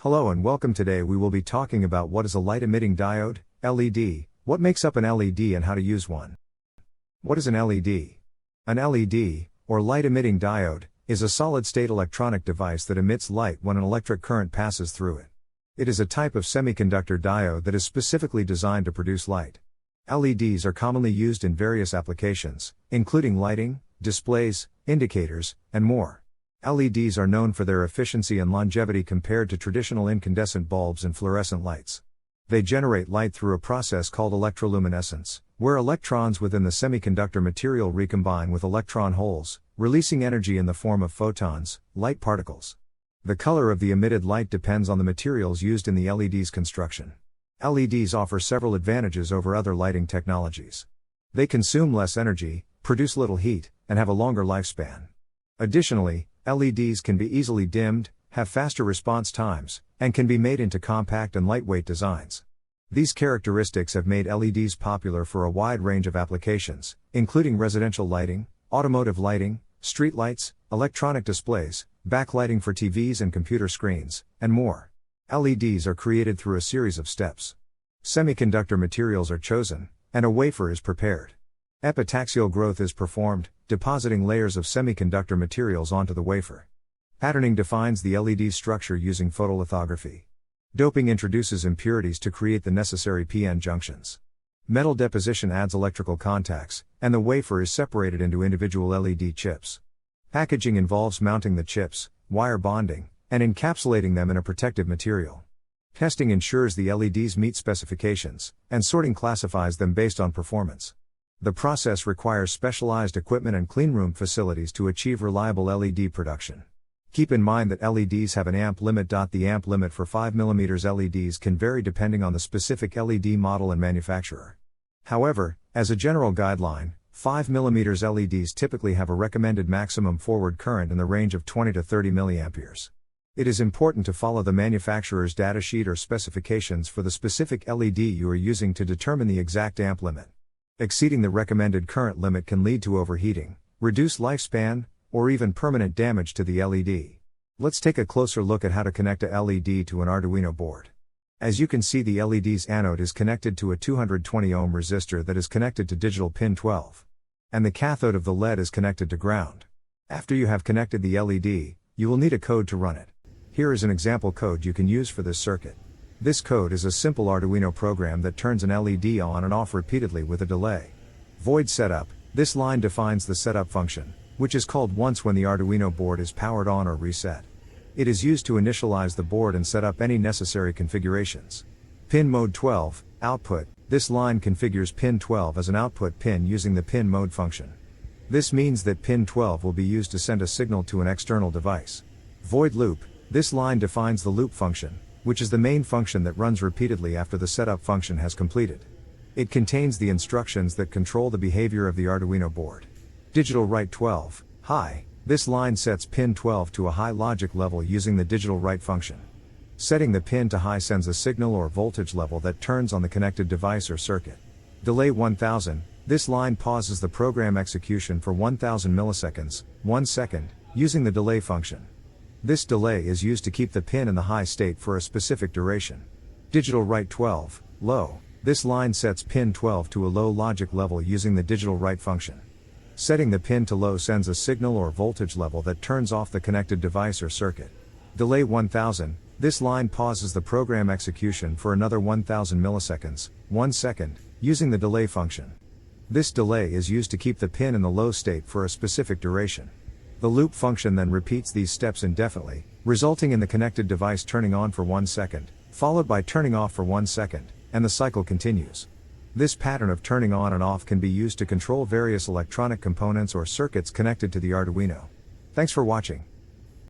Hello and welcome. Today we will be talking about what is a light emitting diode, LED, what makes up an LED and how to use one. What is an LED? An LED, or light emitting diode, is a solid-state electronic device that emits light when an electric current passes through it. It is a type of semiconductor diode that is specifically designed to produce light. LEDs are commonly used in various applications, including lighting, displays, indicators, and more. LEDs are known for their efficiency and longevity compared to traditional incandescent bulbs and fluorescent lights. They generate light through a process called electroluminescence, where electrons within the semiconductor material recombine with electron holes, releasing energy in the form of photons, light particles. The color of the emitted light depends on the materials used in the LED's construction. LEDs offer several advantages over other lighting technologies. They consume less energy, produce little heat, and have a longer lifespan. Additionally, LEDs can be easily dimmed, have faster response times, and can be made into compact and lightweight designs. These characteristics have made LEDs popular for a wide range of applications, including residential lighting, automotive lighting, street lights, electronic displays, backlighting for TVs and computer screens, and more. LEDs are created through a series of steps. Semiconductor materials are chosen, and a wafer is prepared. Epitaxial growth is performed, depositing layers of semiconductor materials onto the wafer. Patterning defines the LED's structure using photolithography. Doping introduces impurities to create the necessary p-n junctions. Metal deposition adds electrical contacts, and the wafer is separated into individual LED chips. Packaging involves mounting the chips, wire bonding, and encapsulating them in a protective material. Testing ensures the LEDs meet specifications, and sorting classifies them based on performance. The process requires specialized equipment and cleanroom facilities to achieve reliable LED production. Keep in mind that LEDs have an amp limit. The amp limit for 5mm LEDs can vary depending on the specific LED model and manufacturer. However, as a general guideline, 5mm LEDs typically have a recommended maximum forward current in the range of 20 to 30 mA. It is important to follow the manufacturer's datasheet or specifications for the specific LED you are using to determine the exact amp limit. Exceeding the recommended current limit can lead to overheating, reduced lifespan, or even permanent damage to the LED. Let's take a closer look at how to connect a LED to an Arduino board. As you can see, the LED's anode is connected to a 220 ohm resistor that is connected to digital pin 12. And the cathode of the LED is connected to ground. After you have connected the LED, you will need a code to run it. Here is an example code you can use for this circuit. This code is a simple Arduino program that turns an LED on and off repeatedly with a delay. Void setup. This line defines the setup function, which is called once when the Arduino board is powered on or reset. It is used to initialize the board and set up any necessary configurations. Pin mode 12, output. This line configures pin 12 as an output pin using the pin mode function. This means that pin 12 will be used to send a signal to an external device. Void loop. This line defines the loop function, which is the main function that runs repeatedly after the setup function has completed. It contains the instructions that control the behavior of the Arduino board. Digital write 12, high. This line sets pin 12 to a high logic level using the digital write function. Setting the pin to high sends a signal or voltage level that turns on the connected device or circuit. Delay 1000, this line pauses the program execution for 1000 milliseconds, 1 second, using the delay function. This delay is used to keep the pin in the high state for a specific duration. Digital write 12, low. This line sets pin 12 to a low logic level using the digital write function. Setting the pin to low sends a signal or voltage level that turns off the connected device or circuit. Delay 1000, this line pauses the program execution for another 1000 milliseconds, 1 second, using the delay function. This delay is used to keep the pin in the low state for a specific duration. The loop function then repeats these steps indefinitely, resulting in the connected device turning on for 1 second, followed by turning off for 1 second, and the cycle continues. This pattern of turning on and off can be used to control various electronic components or circuits connected to the Arduino. Thanks for watching.